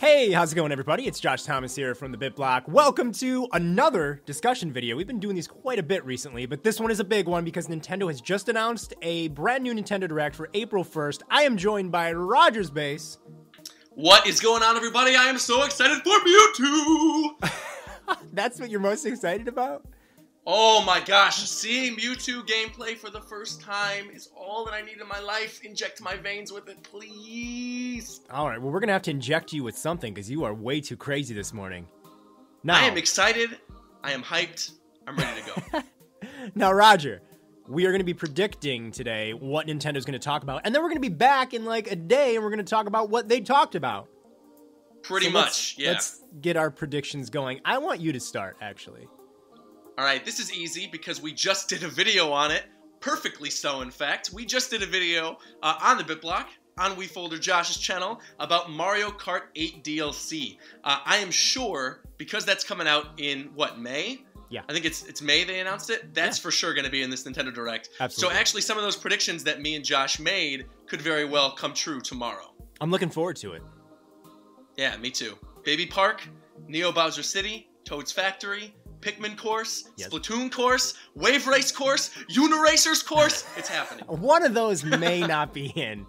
Hey, how's it going, everybody? It's Josh Thomas here from the BitBlock. Welcome to another discussion video. We've been doing these quite a bit recently, but this one is a big one because Nintendo has just announced a brand new Nintendo Direct for April 1st. I am joined by RogersBase. What is going on, everybody? I am so excited for Mewtwo! That's what you're most excited about? Oh my gosh, seeing Mewtwo gameplay for the first time is all that I need in my life. Inject my veins with it, please. Alright, well, we're going to have to inject you with something because you are way too crazy this morning. Now, I am excited. I am hyped. I'm ready to go. Now, Roger, we are going to be predicting today what Nintendo's going to talk about. And then we're going to be back in like a day and we're going to talk about what they talked about. Pretty much, yeah. Let's get our predictions going. I want you to start, actually. Alright, this is easy because we just did a video on it. Perfectly so, in fact. We just did a video on the BitBlock, on WeFolder Josh's channel, about Mario Kart 8 DLC. I am sure, because that's coming out in, what, May? Yeah. I think it's May they announced it. That's for sure going to be in this Nintendo Direct. Absolutely. So actually some of those predictions that me and Josh made could very well come true tomorrow. I'm looking forward to it. Yeah, me too. Baby Park, Neo Bowser City, Toad's Factory, Pikmin course, yes. Splatoon course, Wave Race course, Uniracers course. It's happening. One of those may not be in.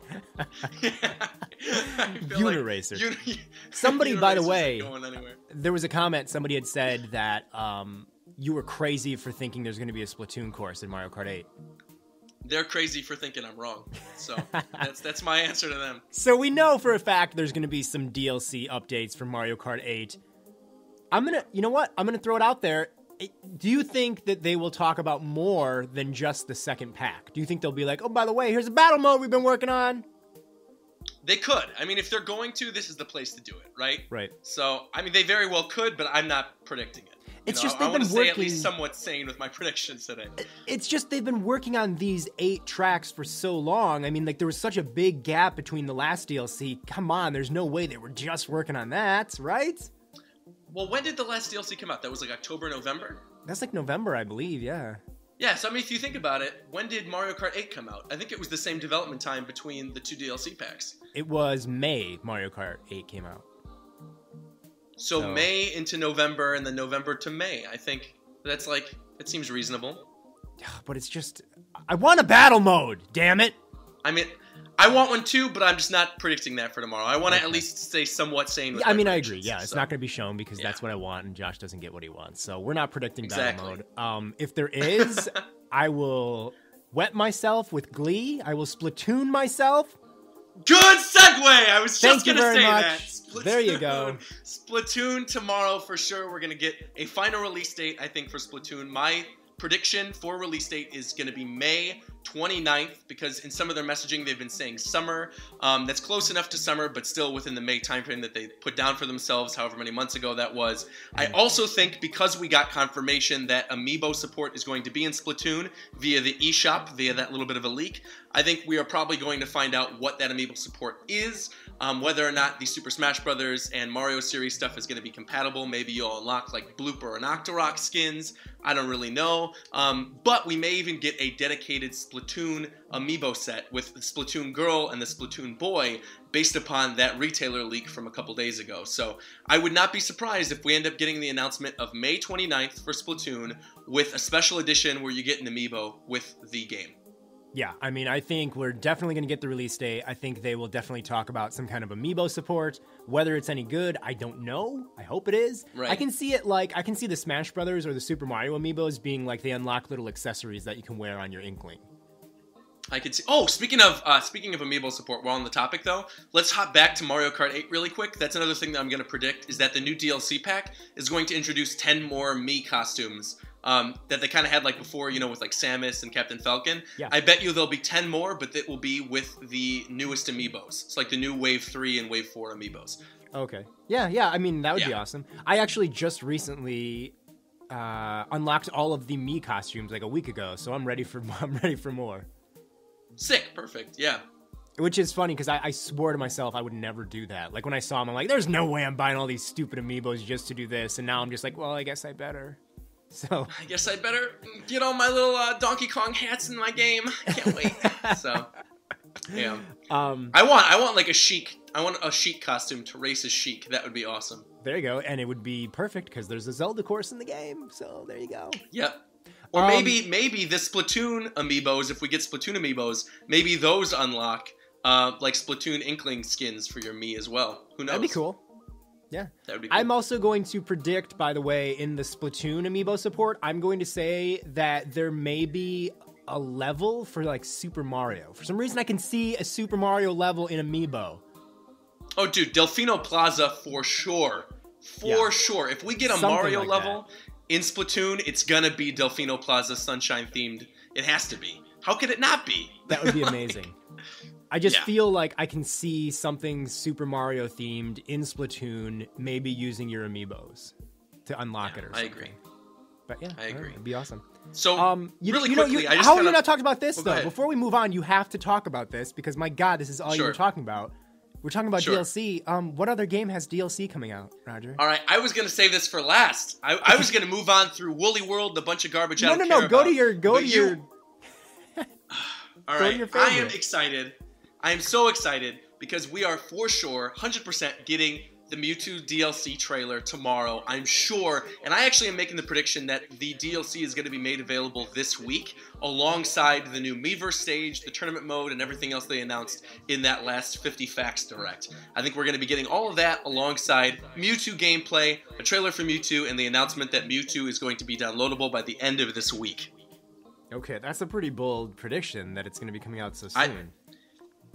Uniracers. Somebody, by the way, there was a comment. Somebody had said that you were crazy for thinking there's going to be a Splatoon course in Mario Kart 8. They're crazy for thinking I'm wrong. So that's my answer to them. So we know for a fact there's going to be some DLC updates for Mario Kart 8. You know what? I'm going to throw it out there. Do you think that they will talk about more than just the second pack? Do you think they'll be like, oh, by the way, here's a battle mode we've been working on? They could. I mean, if they're going to, this is the place to do it, right? Right. So, I mean, they very well could, but I'm not predicting it. It's you know, just they've been working... I want to stay at least somewhat sane with my predictions today. It's just they've been working on these 8 tracks for so long. I mean, like, there was such a big gap between the last DLC. Come on, there's no way they were just working on that, right? Well, when did the last DLC come out? That was like October, November? That's like November, I believe, yeah. Yeah, so I mean, if you think about it, when did Mario Kart 8 come out? I think it was the same development time between the 2 DLC packs. It was May Mario Kart 8 came out. So May into November, and then November to May. I think that's like, that seems reasonable. But it's just, I want a battle mode, damn it! I mean, I want one too, but I'm just not predicting that for tomorrow. I want to at least stay somewhat sane with I mean, I agree. Yeah, it's so. not going to be shown because that's what I want, and Josh doesn't get what he wants. So we're not predicting battle Exactly. mode. If there is, I will wet myself with glee. I will Splatoon myself. Good segue! I was just going to say that. Splatoon. There you go. Splatoon tomorrow for sure. We're going to get a final release date, I think, for Splatoon. My prediction for release date is going to be May 29th, because in some of their messaging they've been saying summer. That's close enough to summer, but still within the May timeframe that they put down for themselves, however many months ago that was. I also think because we got confirmation that Amiibo support is going to be in Splatoon via the eShop, via that little bit of a leak, I think we are probably going to find out what that Amiibo support is, whether or not the Super Smash Bros. And Mario series stuff is going to be compatible. Maybe you'll unlock like Blooper and Octorok skins. I don't really know. But we may even get a dedicated Splatoon Amiibo set with the Splatoon Girl and the Splatoon Boy based upon that retailer leak from a couple days ago. So I would not be surprised if we end up getting the announcement of May 29th for Splatoon with a special edition where you get an Amiibo with the game. Yeah, I mean, I think we're definitely going to get the release date. I think they will definitely talk about some kind of Amiibo support. Whether it's any good, I don't know. I hope it is. Right. I can see it like, I can see the Smash Brothers or the Super Mario Amiibos being like they unlock little accessories that you can wear on your Inkling. I could see. Oh, speaking of Amiibo support, while on the topic though, let's hop back to Mario Kart 8 really quick. That's another thing that I'm going to predict is that the new DLC pack is going to introduce 10 more Mii costumes. That they kind of had like before, you know, with like Samus and Captain Falcon. Yeah. I bet you there'll be 10 more, but that will be with the newest Amiibos. It's like the new Wave 3 and Wave 4 Amiibos. Okay. Yeah, I mean, that would be awesome. I actually just recently unlocked all of the Mii costumes like a week ago, so I'm ready for more. Sick, perfect, yeah. Which is funny because I swore to myself I would never do that. Like when I saw them, I'm like, there's no way I'm buying all these stupid Amiibos just to do this, and now I'm just like, well, I guess I better. So I guess I better get all my little Donkey Kong hats in my game. Can't wait. So yeah, I want like a chic I want a Sheik costume to race as Sheik. That would be awesome. There you go. And it would be perfect because there's a Zelda course in the game. So there you go. Yep. Or maybe the Splatoon amiibos, if we get Splatoon amiibos, maybe those unlock like Splatoon Inkling skins for your Mii as well. Who knows? That'd be cool. Yeah. That would be cool. I'm also going to predict, by the way, in the Splatoon amiibo support, I'm going to say that there may be a level for like Super Mario. For some reason, I can see a Super Mario level in amiibo. Oh, dude, Delfino Plaza for sure. For sure. If we get a Something Mario like level in Splatoon, it's gonna be Delfino Plaza Sunshine themed. It has to be. How could it not be? That would be amazing. I just feel like I can see something Super Mario themed in Splatoon, maybe using your amiibos to unlock it or something. I agree. But yeah, I agree. It'd be awesome. So, really quickly, how are you not talking about this, go though? ahead. Before we move on, you have to talk about this, because, my God, this is all you were talking about. We're talking about DLC. What other game has DLC coming out, Roger? All right, I was going to save this for last. I was going to move on through Woolly World, the bunch of garbage I don't care about. Go to your... All right, I am excited. I am so excited because we are for sure 100% getting the Mewtwo DLC trailer tomorrow, I'm sure. And I actually am making the prediction that the DLC is going to be made available this week alongside the new Miiverse stage, the tournament mode, and everything else they announced in that last 50 Facts Direct. I think we're going to be getting all of that alongside Mewtwo gameplay, a trailer for Mewtwo, and the announcement that Mewtwo is going to be downloadable by the end of this week. Okay, that's a pretty bold prediction that it's going to be coming out so soon.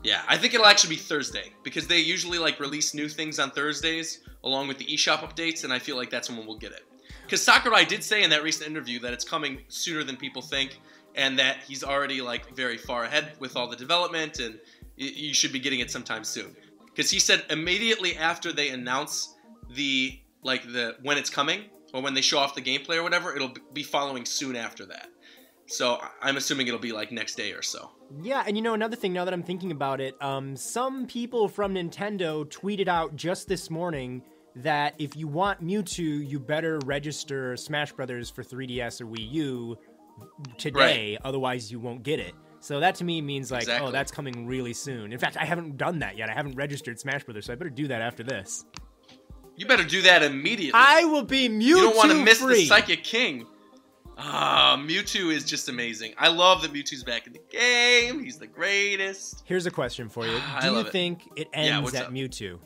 Yeah, I think it'll actually be Thursday, because they usually release new things on Thursdays along with the eShop updates, and I feel like that's when we'll get it. Because Sakurai did say in that recent interview that it's coming sooner than people think, and that he's already very far ahead with all the development, and you should be getting it sometime soon. Because he said immediately after they announce the when it's coming, or when they show off the gameplay or whatever, it'll be following soon after that. So I'm assuming it'll be next day or so. Yeah, and another thing, now that I'm thinking about it, some people from Nintendo tweeted out just this morning that if you want Mewtwo, you better register Smash Brothers for 3DS or Wii U today, otherwise you won't get it. So that to me means oh, that's coming really soon. In fact, I haven't done that yet. I haven't registered Smash Brothers, so I better do that after this. You better do that immediately. I will be Mewtwo You don't want to miss free. the Psychic King. Mewtwo is just amazing. I love that Mewtwo's back in the game. He's the greatest. Here's a question for you. Do you think it ends at Mewtwo?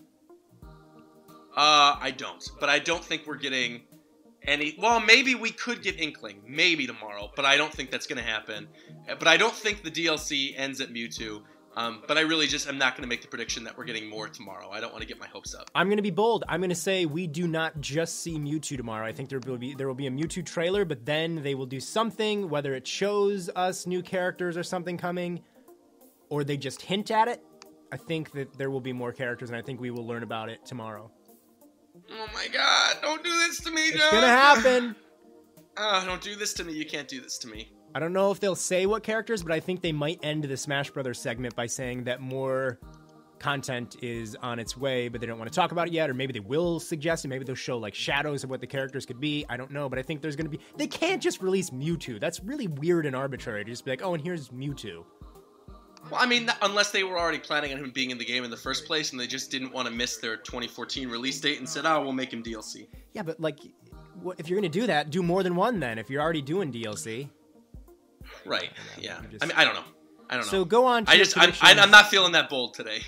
I don't. But I don't think we're getting any... Well, maybe we could get Inkling. Maybe tomorrow. But I don't think that's going to happen. But I don't think the DLC ends at Mewtwo. But I really just am not going to make the prediction that we're getting more tomorrow. I don't want to get my hopes up. I'm going to be bold. I'm going to say we do not just see Mewtwo tomorrow. I think there will be a Mewtwo trailer, but then they will do something, whether it shows us new characters or something coming, or they just hint at it. I think that there will be more characters, and I think we will learn about it tomorrow. Oh my God! Don't do this to me, John! It's going to happen! Don't do this to me. You can't do this to me. I don't know if they'll say what characters, but I think they might end the Smash Brothers segment by saying that more content is on its way, but they don't want to talk about it yet, or maybe they will suggest it. Maybe they'll show shadows of what the characters could be. I don't know, but I think there's going to be... They can't just release Mewtwo. That's really weird and arbitrary to just be oh, and here's Mewtwo. Well, I mean, unless they were already planning on him being in the game in the first place, and they just didn't want to miss their 2014 release date and said, we'll make him DLC. Yeah, but if you're going to do that, do more than one then, if you're already doing DLC. Right. Yeah. I mean, I don't know. So go on to I'm not feeling that bold today.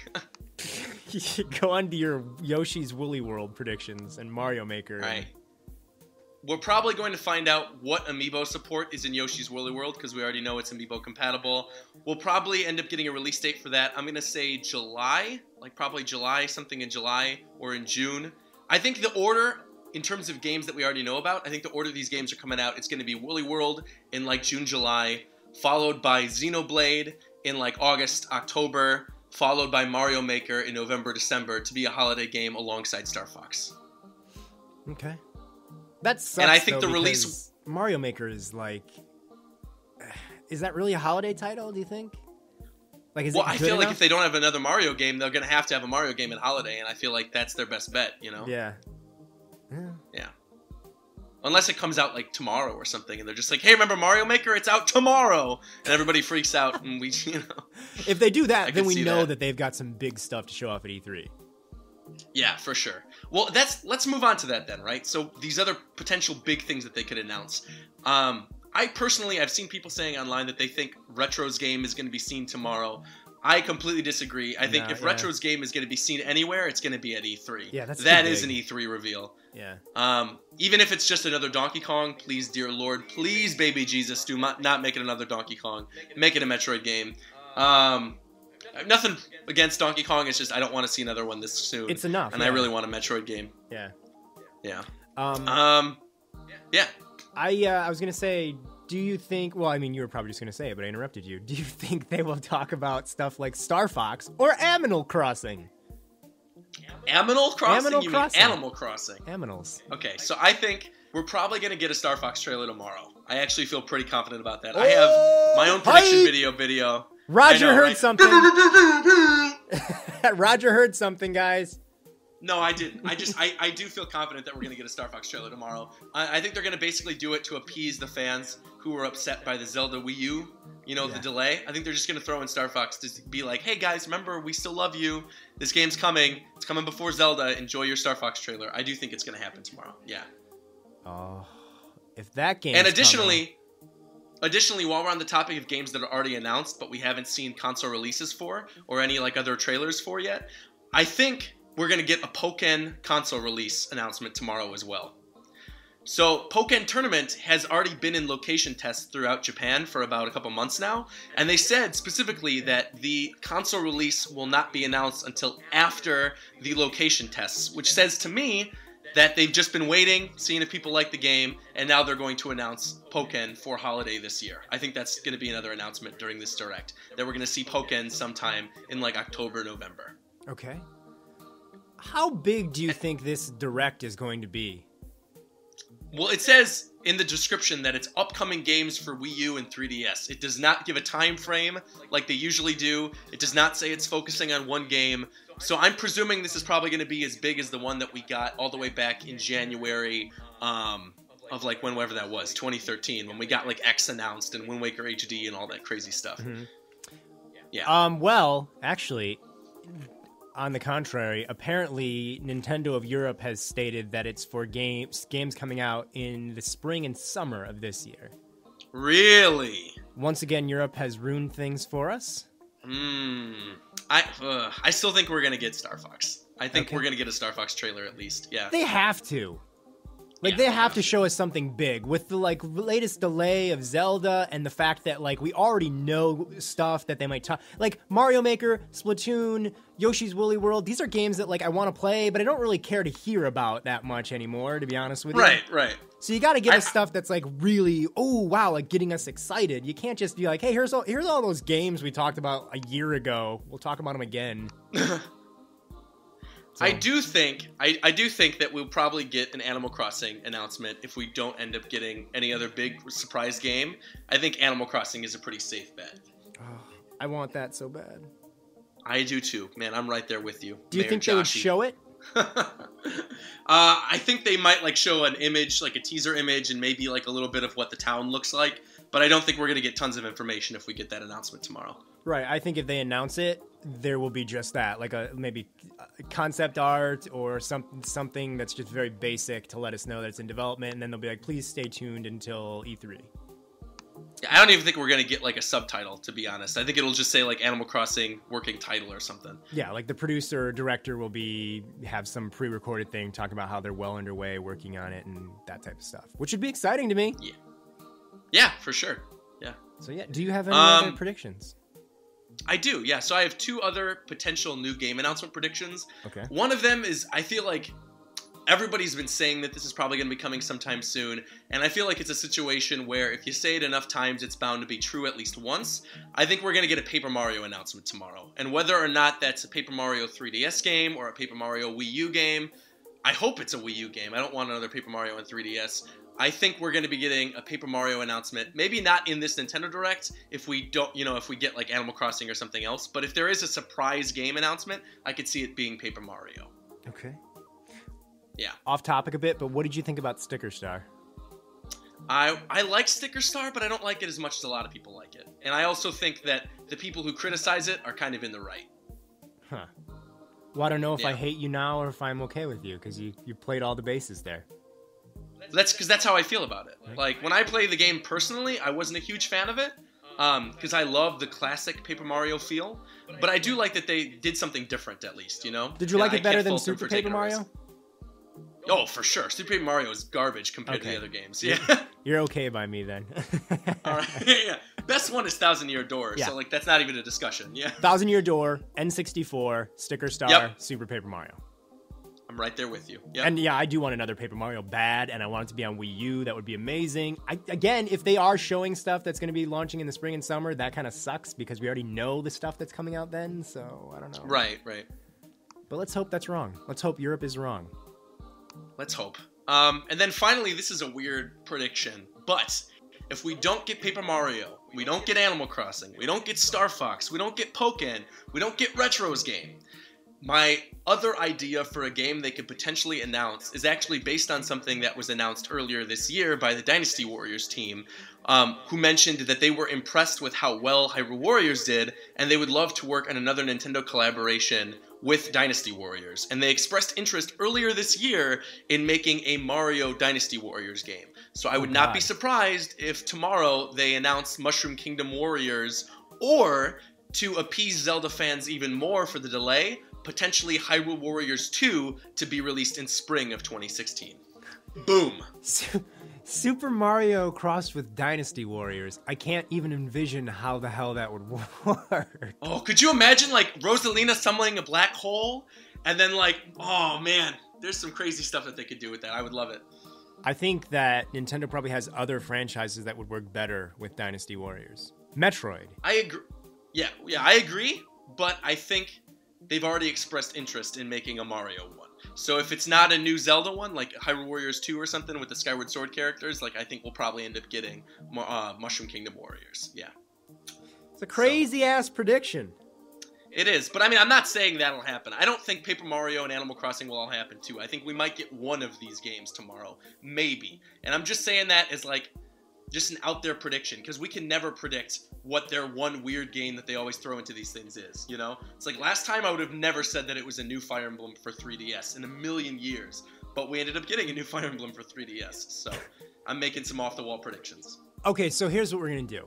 Go on to your Yoshi's Woolly World predictions and Mario Maker. Right. We're probably going to find out what amiibo support is in Yoshi's Woolly World, because we already know it's amiibo compatible. We'll probably end up getting a release date for that. I'm going to say July, probably July, something in July or in June. I think the order... In terms of games that we already know about, I think the order these games are coming out, it's going to be Woolly World in June, July, followed by Xenoblade in August, October, followed by Mario Maker in November, December, to be a holiday game alongside Star Fox. Okay. That sucks, and I think though, the release... Mario Maker is is that really a holiday title, do you think? Is well, it I feel enough? If they don't have another Mario game, they're going to have a Mario game at holiday, and I feel that's their best bet, Yeah. Yeah. Unless it comes out like tomorrow or something, and they're just like, "Hey, remember Mario Maker? It's out tomorrow," and everybody freaks out, and we, If they do that, then we know that. that they've got some big stuff to show off at E3. Yeah, for sure. Well, let's move on to that then, right? So these other potential big things that they could announce. I've seen people saying online that they think Retro's game is going to be seen tomorrow. I completely disagree. I think if Retro's game is going to be seen anywhere, it's going to be at E3. Yeah, that is an E3 reveal. Yeah. Even if it's just another Donkey Kong, please, dear Lord, please, baby Jesus, do not make it another Donkey Kong. Make it a Metroid game. Nothing against Donkey Kong. It's just I don't want to see another one this soon. It's enough. And I really want a Metroid game. Yeah. Yeah. Yeah. I was gonna say, do you think? Well, I mean, you were probably just gonna say it, but I interrupted you. Do you think they will talk about stuff like Star Fox or Animal Crossing? Aminal Crossing? Animal You Crossing. mean Animal Crossing? Aminals. Okay, so I think we're probably going to get a Star Fox trailer tomorrow. I actually feel pretty confident about that. I have my own prediction video. Roger heard something. Roger heard something, guys. No, I didn't. I do feel confident that we're going to get a Star Fox trailer tomorrow. I think they're going to basically do it to appease the fans who were upset by the Zelda Wii U, the delay. I think they're just going to throw in Star Fox to be like, hey guys, remember, we still love you. This game's coming. It's coming before Zelda. Enjoy your Star Fox trailer. I do think it's going to happen tomorrow. Yeah. Oh, if that game. And additionally, while we're on the topic of games that are already announced, but we haven't seen console releases for, or any like other trailers for yet, I think we're going to get a Pokken console release announcement tomorrow as well. So Pokken Tournament has already been in location tests throughout Japan for about a couple months now, and they said specifically that the console release will not be announced until after the location tests, which says to me that they've just been waiting, seeing if people like the game, and now they're going to announce Pokken for holiday this year. I think that's going to be another announcement during this Direct, that we're going to see Pokken sometime in like October, November. Okay. How big do you think this Direct is going to be? Well, it says in the description that it's upcoming games for Wii U and 3DS. It does not give a time frame like they usually do. It does not say it's focusing on one game. So I'm presuming this is probably going to be as big as the one that we got all the way back in January of like whenever that was, 2013, when we got like X announced and Wind Waker HD and all that crazy stuff. Mm-hmm. Yeah. Well, actually, on the contrary, apparently Nintendo of Europe has stated that it's for games coming out in the spring and summer of this year. Really? Once again, Europe has ruined things for us. I still think we're gonna get Star Fox. I think we're gonna get a Star Fox trailer at least. Yeah. They have to. They have to show us something big with the latest delay of Zelda and the fact that we already know stuff that they might talk, like Mario Maker, Splatoon, Yoshi's Woolly World. These are games that I want to play, but I don't really care to hear about that much anymore, to be honest with you. Right. So you got to give us stuff that's really, oh wow, getting us excited. You can't just be like, hey, here's all those games we talked about a year ago. We'll talk about them again. So. I do think that we'll probably get an Animal Crossing announcement if we don't end up getting any other big surprise game. I think Animal Crossing is a pretty safe bet. Oh, I want that so bad. I do too, man. I'm right there with you. Do you think they would show it? I think they might show an image, a teaser image, and maybe a little bit of what the town looks like. But I don't think we're gonna get tons of information if we get that announcement tomorrow. Right. I think if they announce it, there will be just that, maybe concept art or something that's just very basic to let us know that it's in development, and then they'll be like, please stay tuned until E3. I don't even think we're gonna get a subtitle, to be honest. I think it'll just say Animal Crossing working title or something. Yeah, the producer or director will have some pre-recorded thing talking about how they're well underway working on it and that type of stuff, which would be exciting to me. Yeah, for sure. Yeah. So do you have any other predictions? I do, yeah. So I have two other potential new game announcement predictions. Okay. One of them is, I feel like everybody's been saying that this is probably going to be coming sometime soon, and I feel like it's a situation where if you say it enough times, it's bound to be true at least once. I think we're going to get a Paper Mario announcement tomorrow, and whether or not that's a Paper Mario 3DS game or a Paper Mario Wii U game, I hope it's a Wii U game. I don't want another Paper Mario on 3DS. I think we're going to be getting a Paper Mario announcement. Maybe not in this Nintendo Direct if we don't, if we get Animal Crossing or something else. But if there is a surprise game announcement, I could see it being Paper Mario. Okay. Yeah. Off topic a bit, but what did you think about Sticker Star? I like Sticker Star, but I don't like it as much as a lot of people like it. And I also think that the people who criticize it are kind of in the right. Huh. Well, I don't know if I hate you now or if I'm okay with you, because you played all the bases there. That's how I feel about it. Like, when I play the game personally, I wasn't a huge fan of it, because I love the classic Paper Mario feel. But I do like that they did something different, at least, you know? Did you like it better than Super Paper Mario? Oh, for sure. Super Paper Mario is garbage compared to the other games. Yeah. You're okay by me then. All right. Yeah. Best one is Thousand Year Door, so like that's not even a discussion. Yeah. Thousand Year Door, N64, Sticker Star, Super Paper Mario. I'm right there with you. Yep. And yeah, I do want another Paper Mario bad, and I want it to be on Wii U. That would be amazing. Again, if they are showing stuff that's going to be launching in the spring and summer, that kind of sucks because we already know the stuff that's coming out then. So I don't know. Right. But let's hope that's wrong. Let's hope Europe is wrong. Let's hope. And then finally, this is a weird prediction, but if we don't get Paper Mario, we don't get Animal Crossing, we don't get Star Fox, we don't get Pokken, we don't get Retro's game, my other idea for a game they could potentially announce is actually based on something that was announced earlier this year by the Dynasty Warriors team, who mentioned that they were impressed with how well Hyrule Warriors did, and they would love to work on another Nintendo collaboration with Dynasty Warriors. And they expressed interest earlier this year in making a Mario Dynasty Warriors game. So I would not be surprised if tomorrow they announce Mushroom Kingdom Warriors, or, to appease Zelda fans even more for the delay, potentially Hyrule Warriors 2 to be released in spring of 2016. Boom! Super Mario crossed with Dynasty Warriors. I can't even envision how the hell that would work. Oh, could you imagine, like, Rosalina summoning a black hole? And then, like, oh, man, there's some crazy stuff that they could do with that. I would love it. I think that Nintendo probably has other franchises that would work better with Dynasty Warriors. Metroid. I agree. Yeah, I agree, but I think they've already expressed interest in making a Mario one. So if it's not a new Zelda one, like Hyrule Warriors 2 or something with the Skyward Sword characters, like I think we'll probably end up getting Mushroom Kingdom Warriors. Yeah. It's a crazy-ass prediction. It is, but I mean, I'm not saying that'll happen. I don't think Paper Mario and Animal Crossing will all happen too. I think we might get one of these games tomorrow. Maybe. And I'm just saying that as like just an out there prediction, because we can never predict what their one weird game that they always throw into these things is, you know? It's like last time I would have never said that it was a new Fire Emblem for 3DS in a million years, but we ended up getting a new Fire Emblem for 3DS, so I'm making some off-the-wall predictions. Okay, so here's what we're going to do.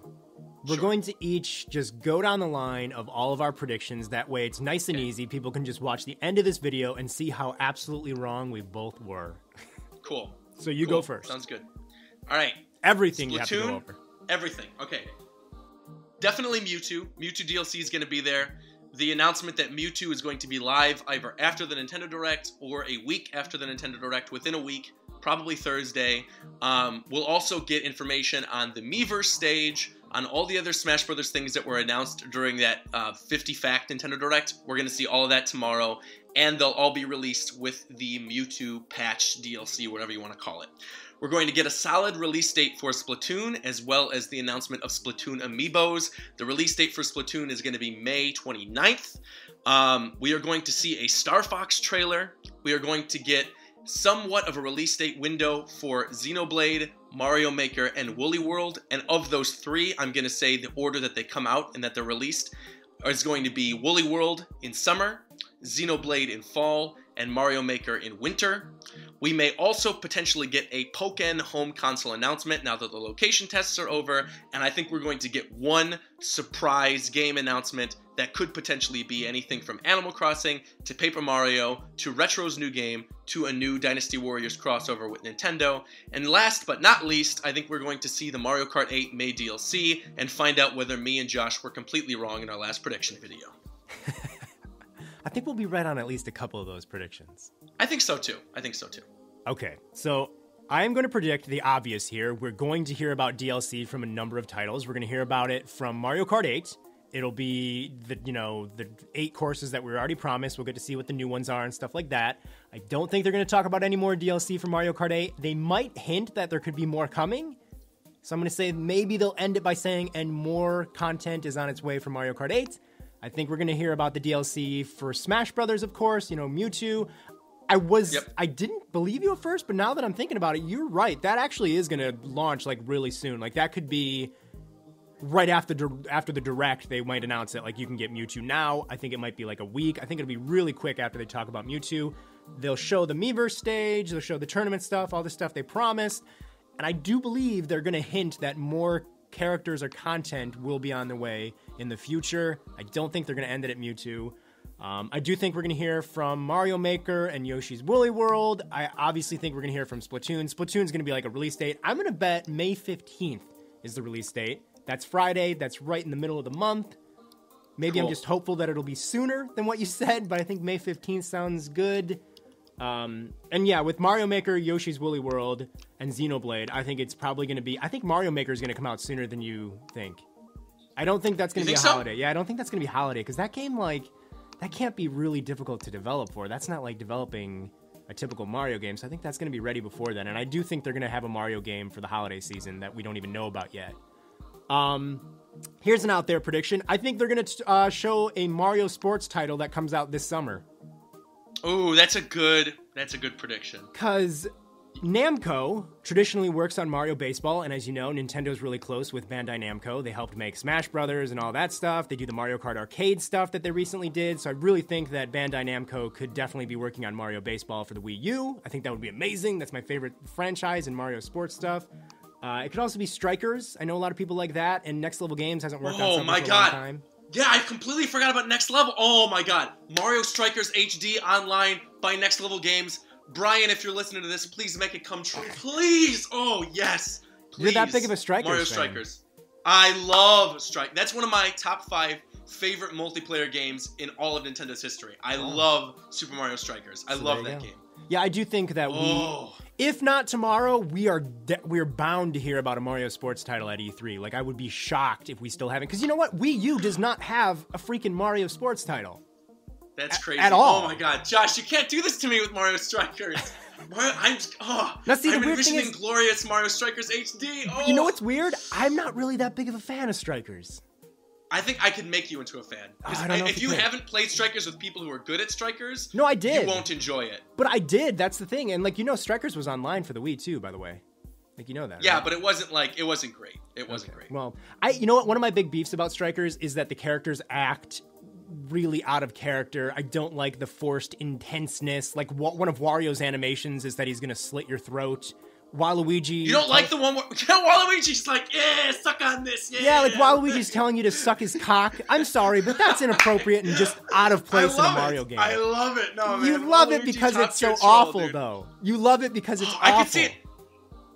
We're going to each just go down the line of all of our predictions. That way it's nice and easy. People can just watch the end of this video and see how absolutely wrong we both were. Cool. So you go first. Sounds good. All right. Everything Splatoon, you have to go over. Everything. Okay. Definitely Mewtwo. Mewtwo DLC is going to be there. The announcement that Mewtwo is going to be live either after the Nintendo Direct or a week after the Nintendo Direct, within a week, probably Thursday. We'll also get information on the Miiverse stage, on all the other Smash Brothers things that were announced during that 50 Fact Nintendo Direct. We're going to see all of that tomorrow, and they'll all be released with the Mewtwo patch DLC, whatever you want to call it. We're going to get a solid release date for Splatoon, as well as the announcement of Splatoon Amiibos. The release date for Splatoon is going to be May 29th. We are going to see a Star Fox trailer. We are going to get somewhat of a release date window for Xenoblade, Mario Maker, and Woolly World. And of those three, I'm going to say the order that they come out and that they're released is going to be Woolly World in summer, Xenoblade in fall, and Mario Maker in winter. We may also potentially get a Pokken home console announcement now that the location tests are over, and I think we're going to get one surprise game announcement that could potentially be anything from Animal Crossing to Paper Mario to Retro's new game to a new Dynasty Warriors crossover with Nintendo. And last but not least, I think we're going to see the Mario Kart 8 May DLC and find out whether me and Josh were completely wrong in our last prediction video. I think we'll be right on at least a couple of those predictions. I think so too. Okay, so I am going to predict the obvious here. We're going to hear about DLC from a number of titles. We're going to hear about it from Mario Kart 8. It'll be the 8 courses that we already promised. We'll get to see what the new ones are and stuff like that. I don't think they're going to talk about any more DLC for Mario Kart 8. They might hint that there could be more coming. So I'm going to say maybe they'll end it by saying, and more content is on its way for Mario Kart 8. I think we're going to hear about the DLC for Smash Brothers, of course, Mewtwo. I didn't believe you at first, but now that I'm thinking about it, you're right. That actually is going to launch like really soon. Like that could be right after the Direct. They might announce it. Like you can get Mewtwo now. I think it might be like a week. I think it'll be really quick after they talk about Mewtwo. They'll show the Miiverse stage. They'll show the tournament stuff, all the stuff they promised. And I do believe they're going to hint that more characters or content will be on the way in the future. I don't think they're going to end it at Mewtwo. I do think we're going to hear from Mario Maker and Yoshi's Woolly World. I obviously think we're going to hear from Splatoon. Splatoon's going to be like a release date. I'm going to bet May 15th is the release date. That's Friday. That's right in the middle of the month. Maybe cool. I'm just hopeful that it'll be sooner than what you said, but I think May 15th sounds good. And yeah, with Mario Maker, Yoshi's Woolly World, and Xenoblade, I think it's probably going to be... I think Mario Maker is going to come out sooner than you think. I don't think that's going to be a holiday. Yeah, I don't think that's going to be a holiday, because that game, like... That can't be really difficult to develop for. That's not like developing a typical Mario game, so I think that's going to be ready before then. And I do think they're going to have a Mario game for the holiday season that we don't even know about yet. Here's an out there prediction. I think they're going to show a Mario sports title that comes out this summer. Oh, that's a good prediction. Because Namco traditionally works on Mario Baseball, and as you know, Nintendo's really close with Bandai Namco. They helped make Smash Brothers and all that stuff. They do the Mario Kart arcade stuff that they recently did, so I really think that Bandai Namco could definitely be working on Mario Baseball for the Wii U. I think that would be amazing. That's my favorite franchise in Mario sports stuff. It could also be Strikers. I know a lot of people like that, and Next Level Games hasn't worked on something for a long time. Yeah, I completely forgot about Next Level. Oh my god. Mario Strikers HD online by Next Level Games. Brian, if you're listening to this, please make it come true. Please! Oh, yes. Please. You're that big of a Strikers Mario fan. Strikers. I love Strike. That's one of my top 5 favorite multiplayer games in all of Nintendo's history. I love Super Mario Strikers. I love that game. Yeah, I do think that if not tomorrow, we're bound to hear about a Mario sports title at E3. Like, I would be shocked if we still haven't. Because you know what? Wii U does not have a freaking Mario sports title. That's crazy. At all. Oh my god. Josh, you can't do this to me with Mario Strikers. I'm envisioning glorious Mario Strikers HD. Oh. You know what's weird? I'm not really that big of a fan of Strikers. I think I could make you into a fan. I don't know if you haven't played Strikers with people who are good at Strikers, no, I did. You won't enjoy it. But I did. That's the thing. And like, you know, Strikers was online for the Wii too, by the way. Like, you know that, yeah, right? But it wasn't great. It wasn't great. Well, you know what? One of my big beefs about Strikers is that the characters act really out of character. I don't like the forced intenseness. Like, one of Wario's animations is that he's gonna slit your throat. Waluigi... You don't like the one where Waluigi's like, yeah, suck on this, yeah. Yeah, like Waluigi's telling you to suck his cock. I'm sorry, but that's inappropriate and just out of place in a Mario game. I love it. No, man. You love it because it's so awful, though. You love it because it's awful. I can see it.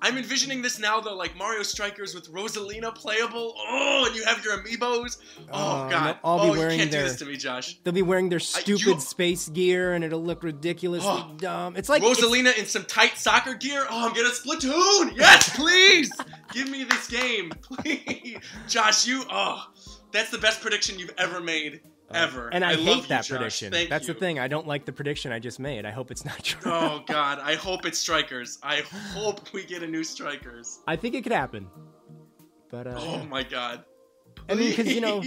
I'm envisioning this now, though, like Mario Strikers with Rosalina playable. Oh, and you have your amiibos. Oh, God. You can't do this to me, Josh. They'll be wearing their stupid space gear, and it'll look ridiculously dumb. It's like Rosalina in some tight soccer gear. Oh, I'm getting a Splatoon. Yes, please. Give me this game, please. Josh, that's the best prediction you've ever made. Ever. And I hate that prediction. That's the thing. I don't like the prediction I just made. I hope it's not true. Oh, God. I hope it's Strikers. I hope we get a new Strikers. I think it could happen. But, oh, my God. Please. I mean, because, you know,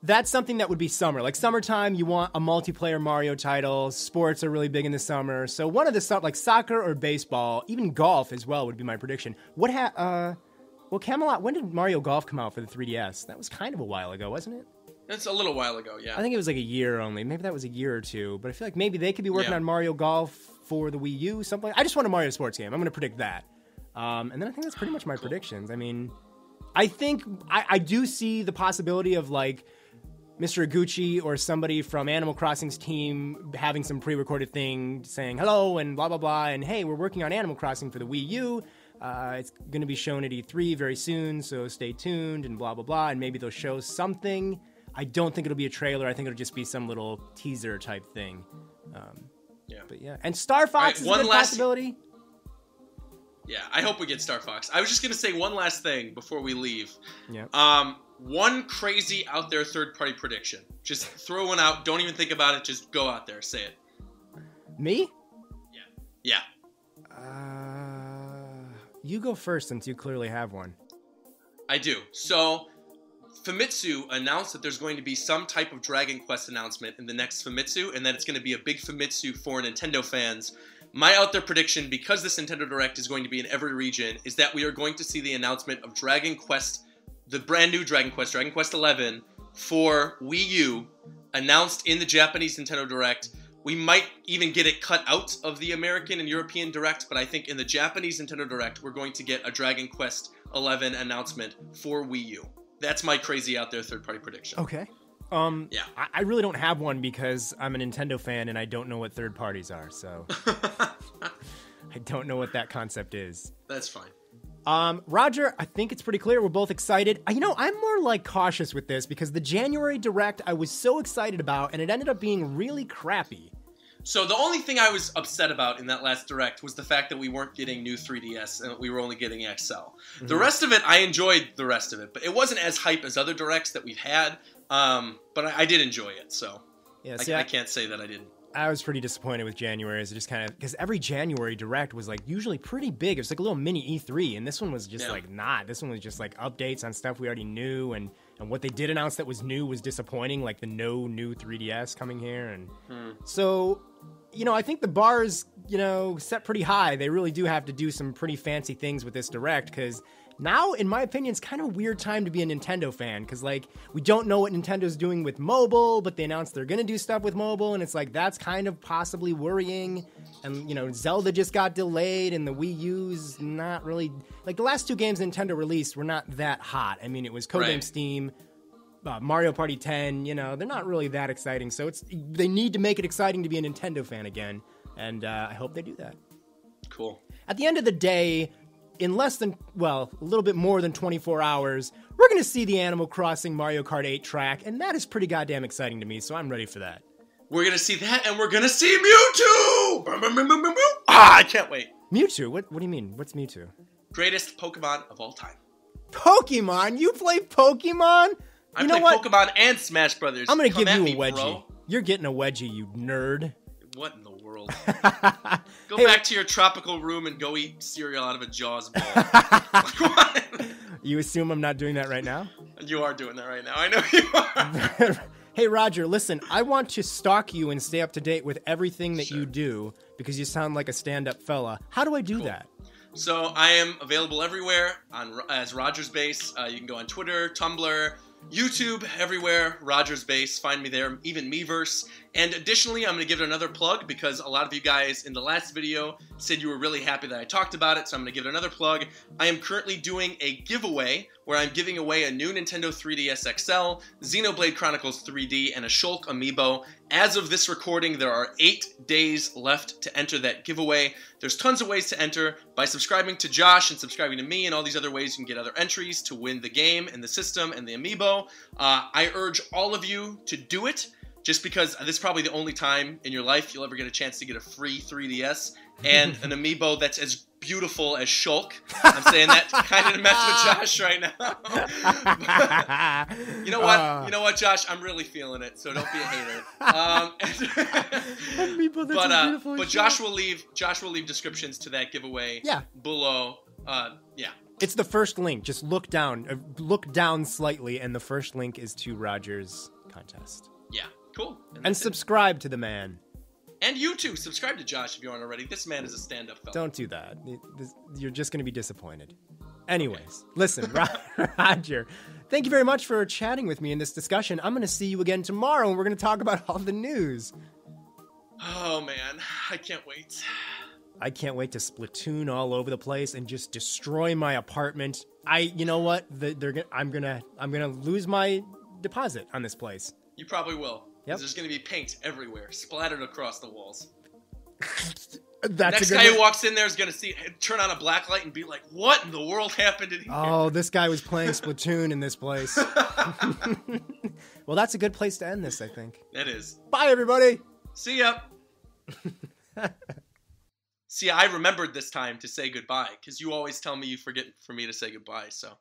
that's something that would be summer. Like, summertime, you want a multiplayer Mario title. Sports are really big in the summer. So one of the stuff, like soccer or baseball, even golf as well would be my prediction. Well, Camelot, when did Mario Golf come out for the 3DS? That was kind of a while ago, wasn't it? That's a little while ago, yeah. I think it was like a year only. Maybe that was a year or two. But I feel like maybe they could be working on Mario Golf for the Wii U, something. I just want a Mario sports game. I'm going to predict that. And then I think that's pretty much my predictions. I mean, I think I do see the possibility of like Mr. Iguchi or somebody from Animal Crossing's team having some pre-recorded thing saying hello and blah, blah, blah. And hey, we're working on Animal Crossing for the Wii U. It's going to be shown at E3 very soon, so stay tuned and blah, blah, blah. And maybe they'll show something. I don't think it'll be a trailer. I think it'll just be some little teaser type thing. But yeah. And Star Fox is a good possibility. Yeah, I hope we get Star Fox. I was just going to say one last thing before we leave. Yeah. One crazy out there third-party prediction. Just throw one out. Don't even think about it. Just go out there. Say it. Me? Yeah. You go first since you clearly have one. I do. So... Famitsu announced that there's going to be some type of Dragon Quest announcement in the next Famitsu, and that it's going to be a big Famitsu for Nintendo fans. My out there prediction, because this Nintendo Direct is going to be in every region, is that we are going to see the announcement of Dragon Quest, the brand new Dragon Quest 11, for Wii U, announced in the Japanese Nintendo Direct. We might even get it cut out of the American and European Direct, but I think in the Japanese Nintendo Direct, we're going to get a Dragon Quest 11 announcement for Wii U. That's my crazy out there third-party prediction. Okay. Yeah. I really don't have one because I'm a Nintendo fan and I don't know what third parties are, so I don't know what that concept is. That's fine. Roger, I think it's pretty clear we're both excited. I'm more like cautious with this because the January Direct I was so excited about and it ended up being really crappy. So the only thing I was upset about in that last Direct was the fact that we weren't getting new 3DS and we were only getting XL. Mm-hmm. The rest of it, I enjoyed the rest of it, but it wasn't as hype as other Directs that we've had. But I did enjoy it, so yeah, I can't say that I didn't. I was pretty disappointed with January. It just kind of, because every January Direct was like usually pretty big. It was like a little mini E3, and this one was just like not. This one was just like updates on stuff we already knew, and what they did announce that was new was disappointing, like the no new 3DS coming here, and so. I think the bar is, set pretty high. They really do have to do some pretty fancy things with this Direct, because now, in my opinion, it's kind of a weird time to be a Nintendo fan, because, we don't know what Nintendo's doing with mobile, but they announced they're going to do stuff with mobile, and it's that's kind of possibly worrying, and, Zelda just got delayed, and the Wii U's not really, the last two games Nintendo released were not that hot. I mean, it was Code Name Steam, Mario Party 10, they're not really that exciting, so they need to make it exciting to be a Nintendo fan again, and I hope they do that. Cool. At the end of the day, in less than, a little bit more than 24 hours, we're going to see the Animal Crossing Mario Kart 8 track, and that is pretty goddamn exciting to me, so I'm ready for that. We're going to see that, and we're going to see Mewtwo! I can't wait. Mewtwo? What do you mean? What's Mewtwo? Greatest Pokemon of all time. Pokemon? You play Pokemon? I play Pokemon and Smash Brothers. I'm going to give you a wedgie. Bro. You're getting a wedgie, you nerd. What in the world? Go back to your tropical room and go eat cereal out of a Jaws bowl. You assume I'm not doing that right now? You are doing that right now. I know you are. Hey, Roger, listen, I want to stalk you and stay up to date with everything that you do because you sound like a stand-up fella. How do I do that? So I am available everywhere as RogersBase. You can go on Twitter, Tumblr, YouTube, everywhere, RogersBase, find me there, even Miiverse. And additionally, I'm going to give it another plug because a lot of you guys in the last video said you were really happy that I talked about it, so I'm going to give it another plug. I am currently doing a giveaway where I'm giving away a new Nintendo 3DS XL, Xenoblade Chronicles 3D, and a Shulk amiibo. As of this recording, there are 8 days left to enter that giveaway. There's tons of ways to enter. By subscribing to Josh and subscribing to me and all these other ways, you can get other entries to win the game and the system and the amiibo. I urge all of you to do it, just because this is probably the only time in your life you'll ever get a chance to get a free 3DS and an amiibo that's as beautiful as Shulk. I'm saying that kind of to mess with Josh right now. You know what, Josh? I'm really feeling it, so don't be a hater. But Josh will leave descriptions to that giveaway below. It's the first link. Just look down slightly, and the first link is to Roger's contest. Yeah, cool. And subscribe to the man. And you too. Subscribe to Josh if you aren't already. This man is a stand-up fella. Don't do that. You're just going to be disappointed. Anyways, listen, Roger, thank you very much for chatting with me in this discussion. I'm going to see you again tomorrow, and we're going to talk about all the news. Oh, man. I can't wait. I can't wait to Splatoon all over the place and just destroy my apartment. You know what? I'm gonna lose my deposit on this place. You probably will. Yep. There's going to be paint everywhere, splattered across the walls. Next guy who walks in there is going to turn on a black light and be like, what in the world happened in here? Oh, this guy was playing Splatoon in this place. Well, that's a good place to end this, I think. That is. Bye, everybody. See ya. See, I remembered this time to say goodbye, because you always tell me you forget for me to say goodbye, so